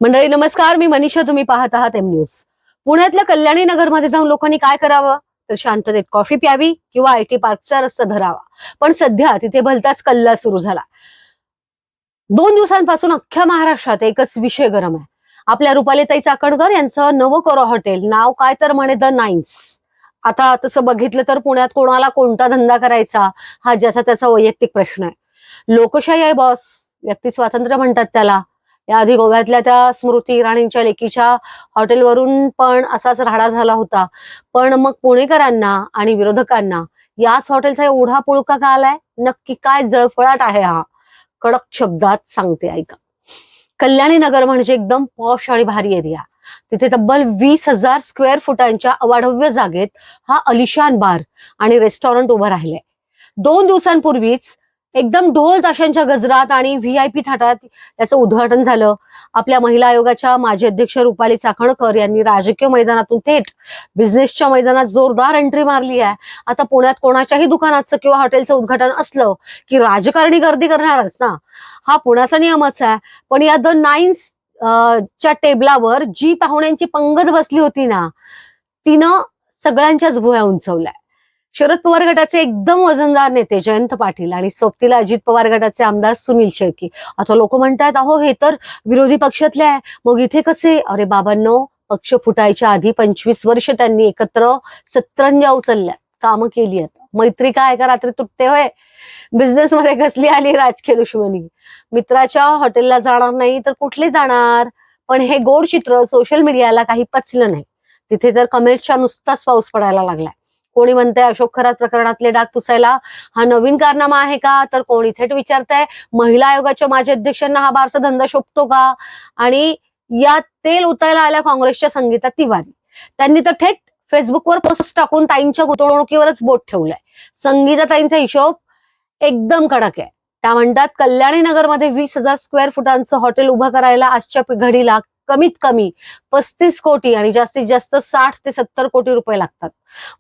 मंडळी नमस्कार, मी मनीषा, तुम्ही पाहत आहात एम न्यूज. पुण्यातल्या कल्याणी नगर मध्ये जाऊन लोकांनी काय करावं तर शांततेत कॉफी प्यावी किंवा आयटी पार्कचा रस्ता धरावा. पण सध्या तिथे भलताच कल्ला सुरू झाला. 2 दिवसांपासून अख्ख्या महाराष्ट्रात एकच विषय गरम आहे. आपल्या रुपालीताई चाकणकर यांचं नवं कोरा हॉटेल, नाव काय तर म्हणे द नाईन्स. आता तसं बघितलं तर पुण्यात कोणाला कोणता धंदा करायचा हा ज्याचा त्याचा वैयक्तिक प्रश्न आहे. लोकशाही आहे बॉस, व्यक्ती स्वातंत्र्य म्हणतात त्याला. याआधी गोव्यातल्या त्या स्मृती इराणींच्या लेकीच्या हॉटेलवरून पण असाच राडा झाला होता. पण मग पुणेकरांना आणि विरोधकांना याच हॉटेलचा एवढा पुळका का आलाय? नक्की काय जळफळाट आहे हा? कडक शब्दात सांगते, ऐका. कल्याणी नगर म्हणजे एकदम पॉश आणि भारी एरिया. तिथे तब्बल 20,000 स्क्वेअर फुटांच्या अवाढव्य जागेत हा अलिशान बार आणि रेस्टॉरंट उभं राहिलंय. 2 दिवसांपूर्वीच एकदम ढोल ताशांच्या गजरात आणि व्हीआयपी थाटात त्याचं उद्घाटन झालं. आपल्या महिला आयोगाच्या माजी अध्यक्ष रुपाली चाकणकर यांनी राजकीय मैदानातून थेट बिझनेसच्या मैदानात जोरदार एंट्री मारली आहे. आता पुण्यात कोणाच्याही दुकानाचं किंवा हॉटेलचं उद्घाटन असलं की राजकारणी गर्दी करणारच ना, हा पुण्याचा नियमच आहे. पण या द नाईन्स च्या टेबलावर जी पाहुण्यांची पंगत बसली होती ना, तिनं सगळ्यांच्याच भुवया उंचवल्या. शरद पवार गटाचे एकदम वजनदार नेते जयंत पाटील आणि सोबतीला अजित पवार गटाचे आमदार सुनील शेळके. आता लोक म्हणतात, अहो हे तर विरोधी पक्षातले आहे, मग इथे कसे? अरे बाबांनो, पक्ष फुटायच्या आधी 25 वर्ष त्यांनी एकत्र सतरंजा उचलल्या, कामं केली आहेत. मैत्री काय का रात्री तुटते होय? बिझनेस मध्ये कसली आली राजकीय दुश्मनी? मित्राच्या हॉटेलला जाणार नाही तर कुठले जाणार? पण हे गोड चित्र सोशल मीडियाला काही पचलं नाही. तिथे तर कमेंटच्या नुसताच पाऊस पडायला लागलाय. कोणी म्हणतंय अशोक खरात प्रकरणातले डाग पुसायला हा नवीन कारनामा आहे का, तर कोणी थेट विचारतंय महिला आयोगाच्या माजी अध्यक्षांना हा बारसा धंदा शोभतो का. आणि यात तेल उतायला आल्या काँग्रेसच्या संगीता तिवारी. त्यांनी तर थेट फेसबुकवर पोस्ट टाकून ताईंच्या गुंतवणुकीवरच बोट ठेवलंय. संगीता ताईंचा हिशोब एकदम कडक आहे. त्या म्हणतात, कल्याणी नगरमध्ये 20,000 स्क्वेअर फुटांचं हॉटेल उभं करायला आजच्या घडीला कमीत कमी 35 कोटी आणि जास्तीत जास्त 60 ते 70 कोटी रुपये लागतात.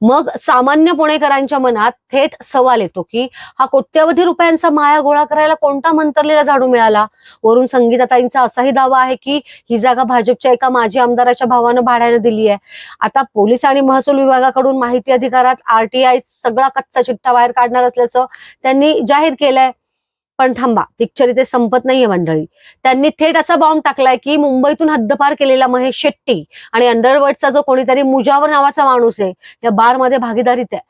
मग सामान्य पुणेकरांच्या मनात थेट सवाल येतो की हा कोट्यवधी रुपयांचा माया गोळा करायला कोणता मंतरलेला झाडू मिळाला? वरून संगीताताईंचा असाही दावा आहे की ही जागा भाजपच्या एका माजी आमदाराच्या भावानं भाड्याने दिली आहे. आता पोलीस आणि महसूल विभागाकडून माहिती अधिकारात आरटीआय सगळा कच्चा चिठ्ठा बाहेर काढणार असल्याचं त्यांनी जाहीर केलंय. पण थांबा, पिक्चर इथे संपत नाहीये मंडळी. त्यांनी थेट असा बॉम्ब टाकलाय की मुंबईतून हद्दपार केलेला महेश शेट्टी आणि अंडरवर्ल्डचा जो कोणीतरी मुजावर नावाचा माणूस आहे, या बारमध्ये भागीदारीत आहे.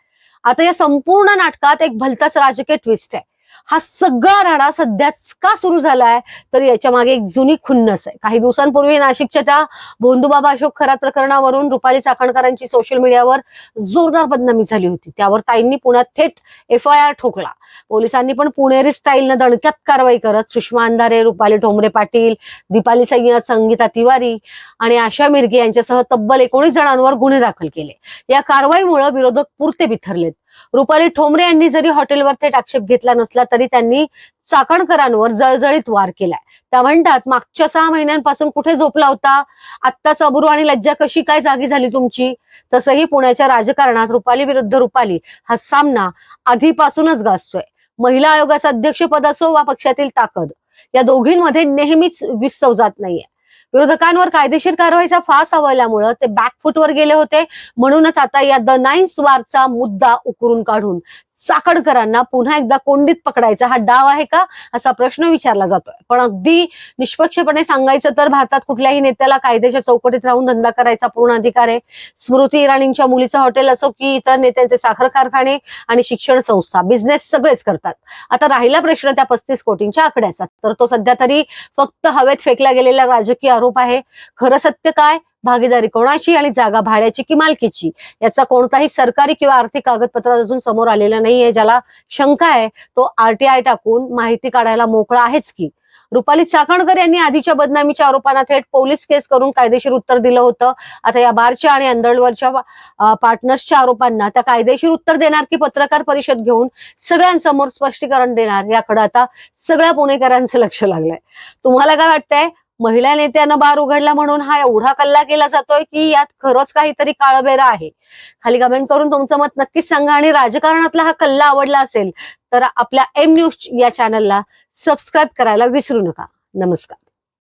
आता या संपूर्ण नाटकात एक भलताच राजकीय ट्विस्ट आहे. हा सगळा राडा सध्याच का सुरू झालाय, तर याच्या मागे एक जुनी खुन्नस आहे. काही दिवसांपूर्वी नाशिकच्या त्या भोंदूबाबा अशोक खरात प्रकरणावरून रुपाली चाकणकरांची सोशल मीडियावर जोरदार बदनामी झाली होती. त्यावर ताईंनी पुण्यात थेट FIR ठोकला. पोलिसांनी पण पुणेरी स्टाईलनं दणक्यात कारवाई करत सुषमा अंधारे, रुपाली ठोंबरे पाटील, दीपाली सय्यद, संगीता तिवारी आणि आशा मिर्गे यांच्यासह तब्बल 19 जणांवर गुन्हे दाखल केले. या कारवाईमुळे विरोधक पुरते बिथरलेत. रुपाली ठोंबरे यांनी जरी हॉटेलवर थेट आक्षेप घेतला नसला तरी त्यांनी चाकणकरांवर जळजळीत वार केलाय. त्या म्हणतात, मागच्या 6 महिन्यांपासून कुठे झोपला होता? आत्ताच अब्रू आणि लज्जा कशी काय जागी झाली तुमची? तसंही पुण्याच्या राजकारणात रुपाली विरुद्ध रुपाली हा सामना आधीपासूनच गाजतोय. महिला आयोगाचं अध्यक्षपद असो वा पक्षातील ताकद, या दोघींमध्ये नेहमीच विस्तव जात नाहीये. विरोधकांवर कायदेशीर कारवाईचा फास आवळल्यामुळे ते बॅकफुटवर गेले होते. म्हणूनच आता या द नाईन्स वारचा मुद्दा उकरून काढून चाकणकरांना पुन्हा एकदा कोंडीत पकडायचा हा डाव आहे का, असा प्रश्न विचारला जातोय. पण अगदी निष्पक्षपणे सांगायचं तर भारतात कुठल्याही नेत्याला कायद्याच्या चौकटीत राहून धंदा करायचा पूर्ण अधिकार आहे. स्मृती इराणींच्या मुलीचं हॉटेल असो की इतर नेत्यांचे साखर कारखाने आणि शिक्षण संस्था, बिझनेस सगळेच करतात. आता राहिला प्रश्न त्या 35 कोटींच्या आकड्याचा, तर तो सध्या तरी फक्त हवेत फेकला गेलेला राजकीय आरोप आहे. खरं सत्य काय? भागीदारी कोणाची आणि जागा भाड्याची की मालकीची, याचा कोणताही सरकारी किंवा आर्थिक कागदपत्र अजून समोर आलेलं नाहीये. ज्याला शंका आहे तो RTI टाकून माहिती काढायला मोकळा आहेच की. रुपाली चाकणकर यांनी आधीच्या बदनामीच्या आरोपांना थेट पोलीस केस करून कायदेशीर उत्तर दिलं होतं. आता या बारच्या आणि अंडरवर्ल्डच्या पार्टनर्सच्या आरोपांना त्या कायदेशीर उत्तर देणार की पत्रकार परिषद घेऊन सगळ्यांसमोर स्पष्टीकरण देणार, याकडे आता सगळ्या पुणेकरांचं लक्ष लागलंय. तुम्हाला काय वाटतंय? महिला नेत्यानं बार उघडला म्हणून हा एवढा कल्ला केला जातोय की यात खरंच काहीतरी काळबेरा आहे? खाली कमेंट करून तुमचं मत नक्कीच सांगा. आणि राजकारणातला हा कल्ला आवडला असेल तर आपल्या एम न्यूज या चॅनलला सबस्क्राईब करायला विसरू नका. नमस्कार.